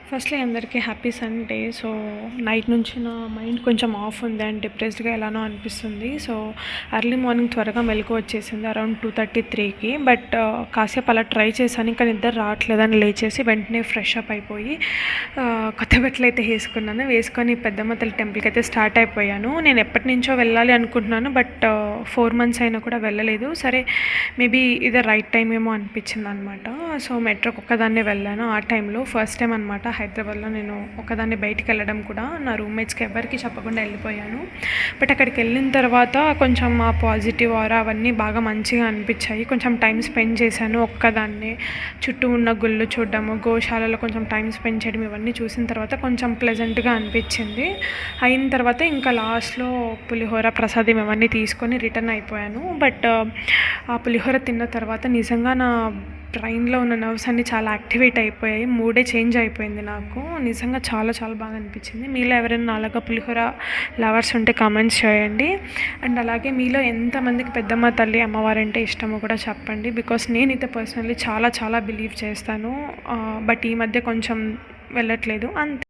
Firstly అందరికీ happy Sunday. So night నుంచి నా మైండ్ కొంచెం ఆఫ్ ఉంది అండ్ డిప్రెస్డ్గా ఎలానో అనిపిస్తుంది. సో ఎర్లీ మార్నింగ్ త్వరగా మెలకు వచ్చేసింది అరౌండ్ 2:33కి. బట్ కాసేపు అలా ట్రై చేశాను, ఇంకా నిద్ర రావట్లేదని లేచేసి వెంటనే ఫ్రెష్ అప్ అయిపోయి కొత్త బట్టలు అయితే వేసుకొని పెద్దమ్మ తల్లి టెంపుల్కి అయితే స్టార్ట్ అయిపోయాను. నేను ఎప్పటి నుంచో వెళ్ళాలి అనుకుంటున్నాను, బట్ 4 months అయినా కూడా వెళ్ళలేదు. సరే, మేబీ ఇదే రైట్ టైం ఏమో అనిపించింది అనమాట. సో మెట్రోకి ఒక్కదాన్నే వెళ్ళాను. ఆ టైంలో ఫస్ట్ టైం అనమాట హైదరాబాద్లో నేను ఒకదాన్ని బయటికి వెళ్ళడం కూడా. నా రూమ్మేట్స్కి ఎవరికి చెప్పకుండా వెళ్ళిపోయాను. బట్ అక్కడికి వెళ్ళిన తర్వాత కొంచెం ఆ పాజిటివ్ ఆరా అవన్నీ బాగా మంచిగా అనిపించాయి. కొంచెం టైం స్పెండ్ చేశాను ఒక్కదాన్నే. చుట్టూ ఉన్న గుళ్ళు చూడడము, గోశాలలో కొంచెం టైం స్పెండ్ చేయడం, ఇవన్నీ చూసిన తర్వాత కొంచెం ప్లెజెంట్గా అనిపించింది. అయిన తర్వాత ఇంకా లాస్ట్లో పులిహోర ప్రసాదం ఇవన్నీ తీసుకొని రిటర్న్ అయిపోయాను. బట్ ఆ పులిహోర తిన్న తర్వాత నిజంగా నా బ్రెయిన్లో ఉన్న నర్వ్స్ అన్నీ చాలా యాక్టివేట్ అయిపోయాయి. మూడే చేంజ్ అయిపోయింది నాకు. నిజంగా చాలా చాలా బాగా అనిపించింది. మీలో ఎవరైనా అలాగా పులిహోర లవర్స్ ఉంటే కామెంట్స్ చేయండి. అండ్ అలాగే మీలో ఎంతమందికి పెద్దమ్మ తల్లి అమ్మవారంటే ఇష్టమో కూడా చెప్పండి. బికాస్ నేనైతే పర్సనల్లీ చాలా చాలా బిలీవ్ చేస్తాను. బట్ ఈ మధ్య కొంచెం వెళ్ళట్లేదు అంతే.